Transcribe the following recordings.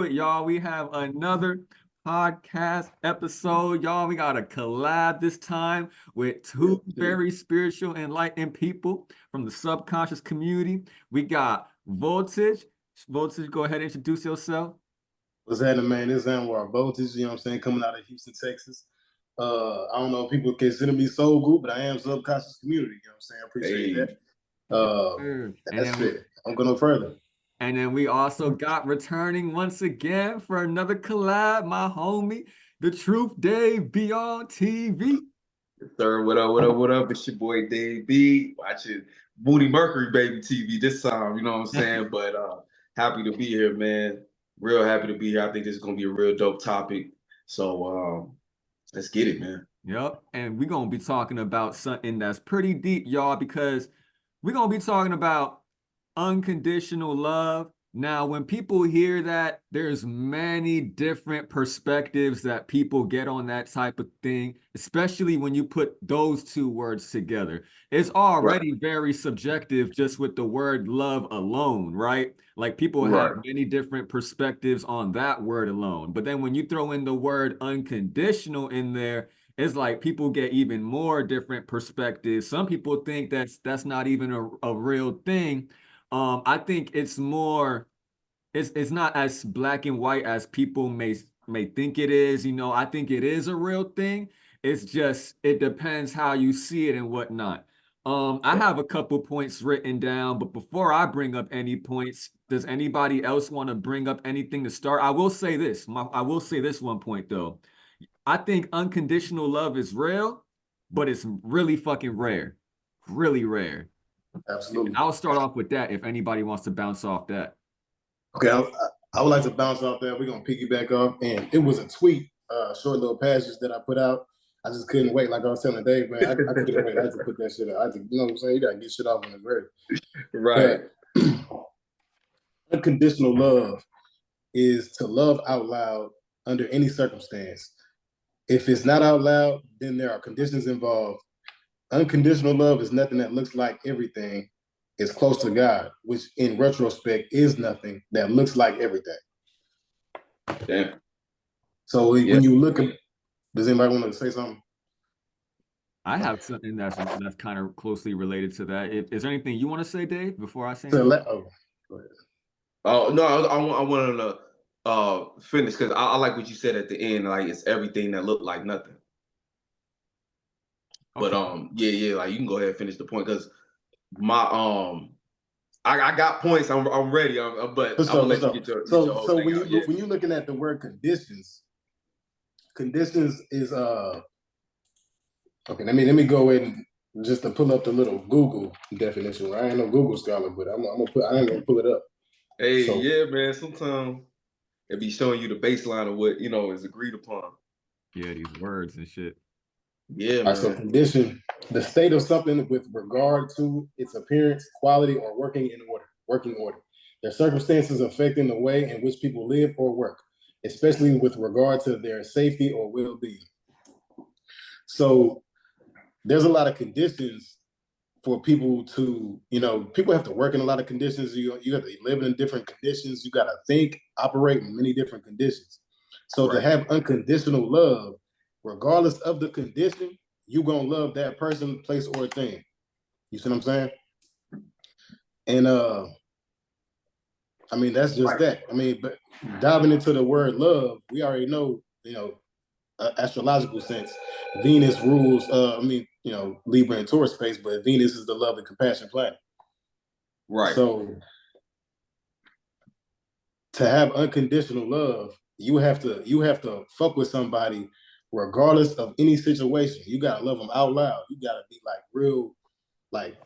it, y'all. We have another podcast episode, y'all. We got a collab this time with Yeah, two yeah. very spiritual, enlightened people from the subconscious community. We got Voltage. Voltage, go ahead and introduce yourself. What's happening, man? This is Anwar Voltage, you know what I'm saying, coming out of Houston, Texas. I don't know if people consider me soul group, but I am subconscious community, you know what I'm saying? I appreciate Hey, that. Yes, sir. That's it. I'm going no further. And then we also got returning once again for another collab, my homie, the Truth Dave Beyond TV. third, what up, what up, what up? It's your boy Dave B. Watching Moody Mercury Baby TV this time, you know what I'm saying? But happy to be here, man. Real happy to be here. I think this is gonna be a real dope topic. So let's get it, man. Yep. And we're going to be talking about something that's pretty deep, y'all, because we're going to be talking about unconditional love. Now, when people hear that, there's many different perspectives that people get on that type of thing, especially when you put those two words together. It's Right, already very subjective just with the word love alone, right? Like people have right, many different perspectives on that word alone. But then when you throw in the word unconditional in there, it's like people get even more different perspectives. Some people think that's not even a real thing. I think it's more, it's not as black and white as people may think it is. I think it is a real thing. It's just it depends how you see it and whatnot. I right. have a couple points written down, but before I bring up any points, does anybody else want to bring up anything to start? I will say this. I will say this one point though. I think unconditional love is real, but it's really fucking rare. Really rare. Absolutely. I'll start off with that if anybody wants to bounce off that. Okay, I would like to bounce off that. We're going to piggyback off. And it was a tweet, short little passage that I put out. I just couldn't wait. Like I was telling Dave, man, I couldn't wait. I had to put that shit out. You know what I'm saying? You got to get shit off when it's ready. Right. But unconditional love is to love out loud under any circumstance. If it's not out loud, then there are conditions involved. Unconditional love is nothing that looks like everything. It's close to God, which in retrospect is nothing that looks like everything. Damn. So Yeah. when you look at, does anybody want to say something? I have something that's kind of closely related to that. Is there anything you want to say, Dave, before I say To anything? let, oh, go ahead. Oh no, I wanted to finish because I like what you said at the end. Like it's everything that looked like nothing. But Okay. yeah, like you can go ahead and finish the point because my I got points. I'm ready. But For I'm gonna sure, for let you sure. get your So whole so thing when out. Yeah. you're looking at the word conditions, conditions is okay. Let me go in just to pull up the little Google definition. Right? I ain't no Google scholar, but I'm gonna put I ain't gonna pull it up. Hey, So yeah, man. Sometimes it be showing you the baseline of what is agreed upon. Yeah, these words and shit. Yeah, all right, so man. condition, the state of something with regard to its appearance, quality, or working order. Their circumstances affecting the way in which people live or work, especially with regard to their safety or well-being. So there's a lot of conditions for people to, people have to work in a lot of conditions. You have to live in different conditions. You got to think, operate in many different conditions. So to Right. have unconditional love, regardless of the condition, you gonna love that person, place, or thing. You see what I'm saying? And I mean that's just Right. that. I mean, but diving into the word love, we already know, astrological sense. Venus rules. Libra and Taurus space, but Venus is the love and compassion planet. Right. So to have unconditional love, you have to fuck with somebody regardless of any situation. You gotta love them out loud. You gotta be like real, like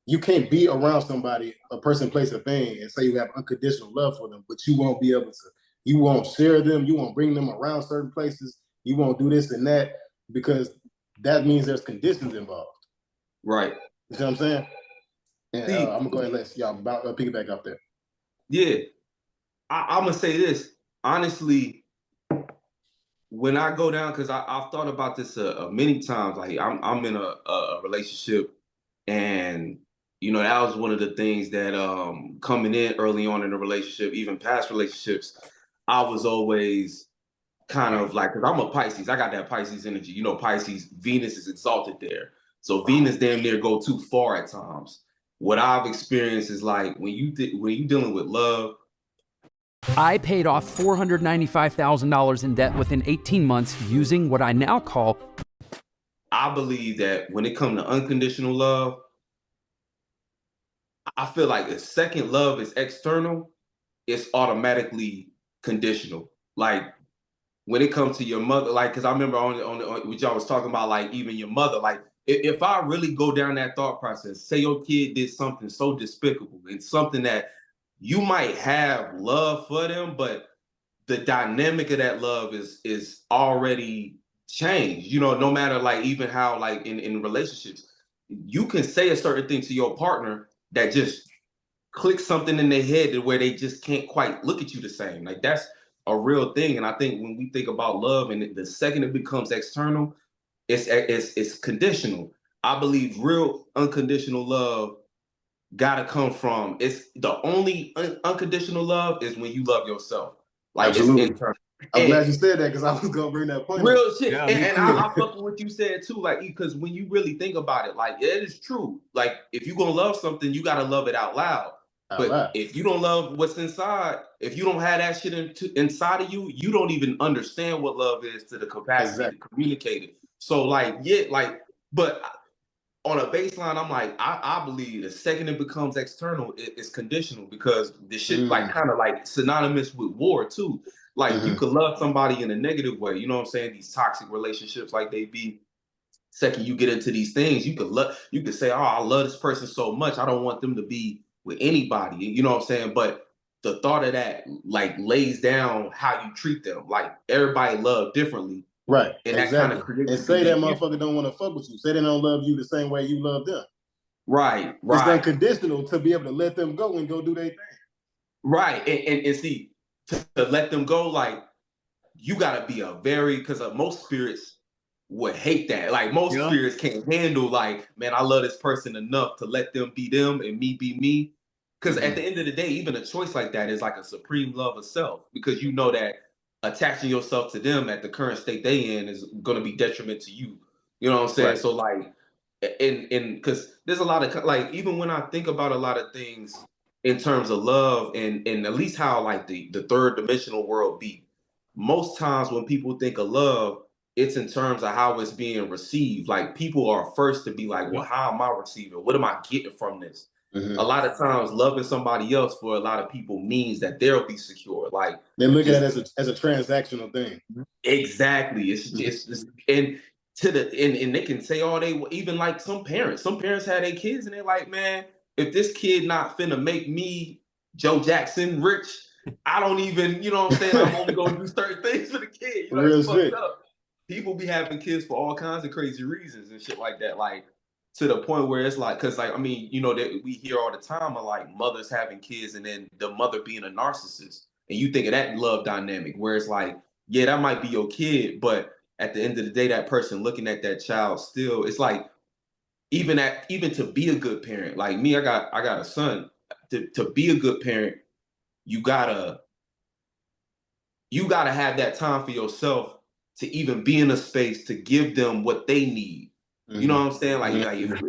you can't be around somebody, a person, place, a thing, and say you have unconditional love for them, but you won't be able to. You won't share them. You won't bring them around certain places. You won't do this and that because that means there's conditions involved. Right. You see what I'm saying? And See, I'm gonna go ahead and let y'all piggyback off there. yeah, I'm gonna say this honestly. When I go down, because I've thought about this many times. Like I'm in a relationship, and you know, that was one of the things that coming in early on in a relationship, even past relationships, I was always kind of like, because I'm a Pisces, I got that Pisces energy. You know, Pisces, Venus is exalted there. So Venus damn near go too far at times. What I've experienced is like when you dealing with love. I paid off $495,000 in debt within 18 months using what I now call. I believe that when it comes to unconditional love, I feel like if second love is external, it's automatically conditional. Like when it comes to your mother, like, because I remember on what y'all was talking about, like even your mother, like if I really go down that thought process, say your kid did something so despicable and something that you might have love for them, but the dynamic of that love is already changed. You know, no matter like even how like in relationships, you can say a certain thing to your partner that just clicks something in their head to where they just can't quite look at you the same. Like that's a real thing. And I think when we think about love and the second it becomes external, it's conditional. I believe real unconditional love gotta come from, it's the only unconditional love is when you love yourself. Like Absolutely. it's internal. I'm And glad you said that because I was gonna bring that point up. real shit. Yeah, and me and too. I fuck with what you said too. Like, because when you really think about it, like it is true. Like if you're gonna love something, you gotta love it out loud. Out But loud. if you don't love what's inside, if you don't have that shit inside of you, you don't even understand what love is to the capacity Exactly. to communicate it. So like, yeah, like, but on a baseline, I'm like, I believe the second it becomes external, it's conditional because this shit like kind of like synonymous with war too. Like you could love somebody in a negative way, you know what I'm saying? These toxic relationships, like they be. Second, you get into these things, you could say, oh, I love this person so much, I don't want them to be with anybody, you know what I'm saying? But the thought of that like lays down how you treat them. Like everybody love differently. Right. And that exactly. kind of creates and a say that condition. motherfucker don't want to fuck with you. Say they don't love you the same way you love them. Right. It's unconditional to be able to let them go and go do their thing. Right. And see, to let them go, like you gotta be a very, because most spirits would hate that. Like most spirits can't handle like, man, I love this person enough to let them be them and me be me. Because at the end of the day, even a choice like that is like a supreme love of self, because you know that attaching yourself to them at the current state they in is going to be detriment to you. You know what I'm saying? Right. So like, and because there's a lot of like, even when I think about a lot of things in terms of love and at least how like the third dimensional world be, most times when people think of love, it's in terms of how it's being received. Like people are first to be like, well, how am I receiving? What am I getting from this? A lot of times loving somebody else for a lot of people means that they'll be secure. Like they look at it as a transactional thing. Exactly. It's just and to the and they can say all they, even like some parents had their kids and they're like, man, if this kid not finna make me Joe Jackson rich, I don't even, you know what I'm saying? I'm only gonna do certain things for the kid. You know, Real it's fucked shit. up. People be having kids for all kinds of crazy reasons and shit like that. Like to the point where it's like, because like, I mean, you know, that we hear all the time of like mothers having kids and then the mother being a narcissist. And you think of that love dynamic where it's like, yeah, that might be your kid, but at the end of the day, that person looking at that child still, it's like, even to be a good parent, like me, I got a son. To be a good parent, you gotta have that time for yourself to even be in a space to give them what they need. You know what I'm saying? Like if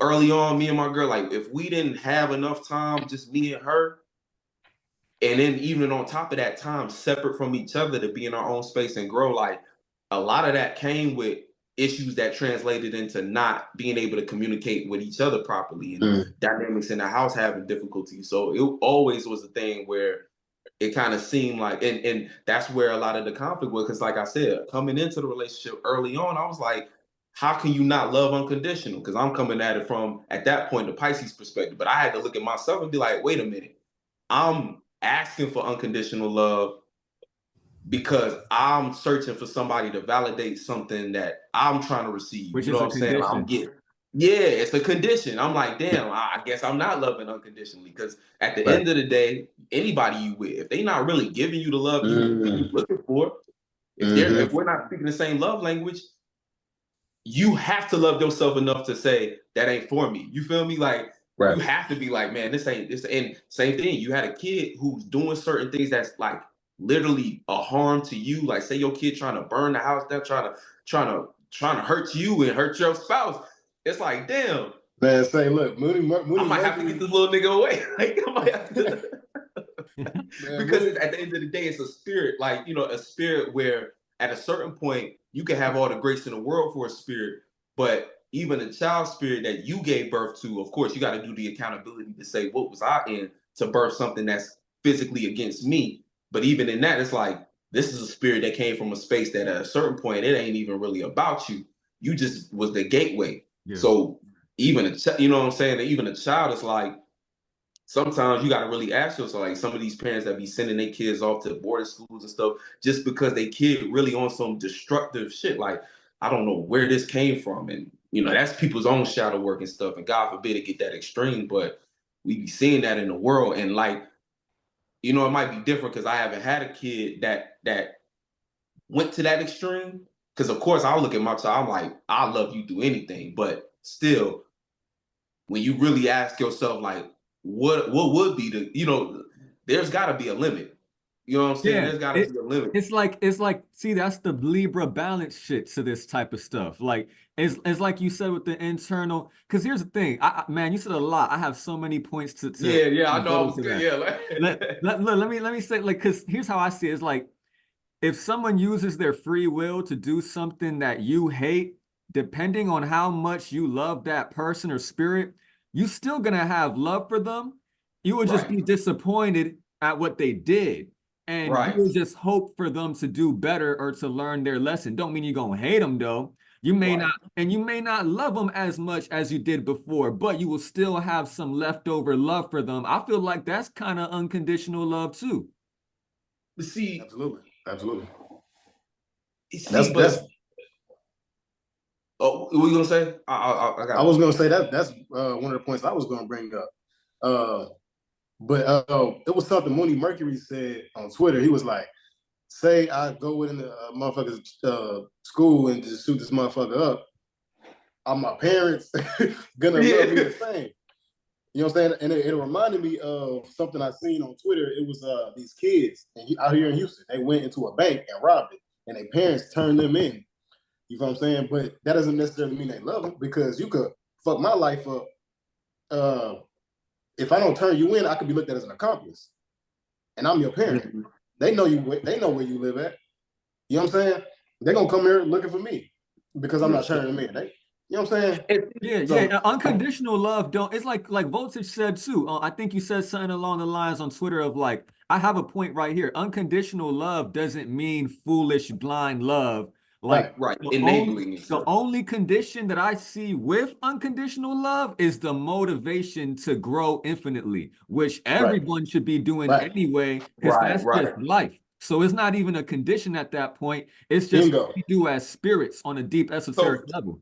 early on, me and my girl, like if we didn't have enough time, just me and her, and then even on top of that time separate from each other to be in our own space and grow, like a lot of that came with issues that translated into not being able to communicate with each other properly and dynamics in the house having difficulty. So it always was a thing where it kind of seemed like, and that's where a lot of the conflict was, because like I said, coming into the relationship early on, I was like, how can you not love unconditional? Because I'm coming at it from, at that point, the Pisces perspective. But I had to look at myself and be like, wait a minute, I'm asking for unconditional love because I'm searching for somebody to validate something that I'm trying to receive. Which you is know a what I'm saying? I'm condition. getting, yeah, it's a condition. I'm like, damn, I guess I'm not loving unconditionally, because at the end of the day, anybody you with, if they not really giving you the love you're looking for, if we're not speaking the same love language, you have to love yourself enough to say that ain't for me. You feel me? Like Right. you have to be like, man, this ain't this. And same thing, you had a kid who's doing certain things that's like literally a harm to you. Like say your kid trying to burn the house down, trying to hurt you and hurt your spouse. It's like, damn, Man, say, look, Moody I might have to Mercury, get this little nigga away. Like I might have to. man, Because Moody- at the end of the day, it's a spirit, like, you know, a spirit where at a certain point, you can have all the grace in the world for a spirit, but even a child spirit that you gave birth to, of course, you got to do the accountability to say, what was I in to birth something that's physically against me? But even in that, it's like, this is a spirit that came from a space that at a certain point, it ain't even really about you. You just was the gateway. Yeah. So even you know what I'm saying? Even a child is like, sometimes you got to really ask yourself, like some of these parents that be sending their kids off to boarding schools and stuff, just because they kid really on some destructive shit. Like, I don't know where this came from. And, you know, that's people's own shadow work and stuff. And God forbid it get that extreme, but we be seeing that in the world. And like, you know, it might be different because I haven't had a kid that went to that extreme. Because of course I'll look at my child, I'm like, I love you through anything. But still, when you really ask yourself, like, what would be the, you know, there's got to be a limit. You know what I'm saying? Yeah, There's got to be a limit. it's like, see, that's the Libra balance shit to this type of stuff. Like, it's like you said with the internal, because here's the thing, man, you said a lot. I have so many points to Yeah, I know I rebuttal was to good. that. Yeah. Let me say, like, because here's how I see it. It's like, if someone uses their free will to do something that you hate, depending on how much you love that person or spirit, you still gonna have love for them. You will just Right. be disappointed at what they did. And you Right. will just hope for them to do better or to learn their lesson. Don't mean you're gonna hate them though. You may Right. not, and you may not love them as much as you did before, but you will still have some leftover love for them. I feel like that's kind of unconditional love too. But see, absolutely. but oh, what were you gonna say? I got. I was gonna say that's one of the points I was gonna bring up. But it was something Mooney Mercury said on Twitter. He was like, say I go in the motherfucker's school and just shoot this motherfucker up, are my parents gonna love me the same? You know what I'm saying? And it reminded me of something I seen on Twitter. It was these kids out here in Houston. They went into a bank and robbed it, and their parents turned them in. You know what I'm saying? But that doesn't necessarily mean they love them, because you could fuck my life up. If I don't turn you in, I could be looked at as an accomplice, and I'm your parent. Mm-hmm. They know you. They know where you live at. You know what I'm saying? They're gonna come here looking for me because I'm not turning them in. You know what I'm saying? Yeah. Unconditional love don't. It's like Voltage said too. I think you said something along the lines on Twitter of like, I have a point right here. Unconditional love doesn't mean foolish, blind love. Like, right. Enabling the only condition that I see with unconditional love is the motivation to grow infinitely, which everyone should be doing anyway, because that's just life. So it's not even a condition at that point. It's just what we do as spirits on a deep esoteric level.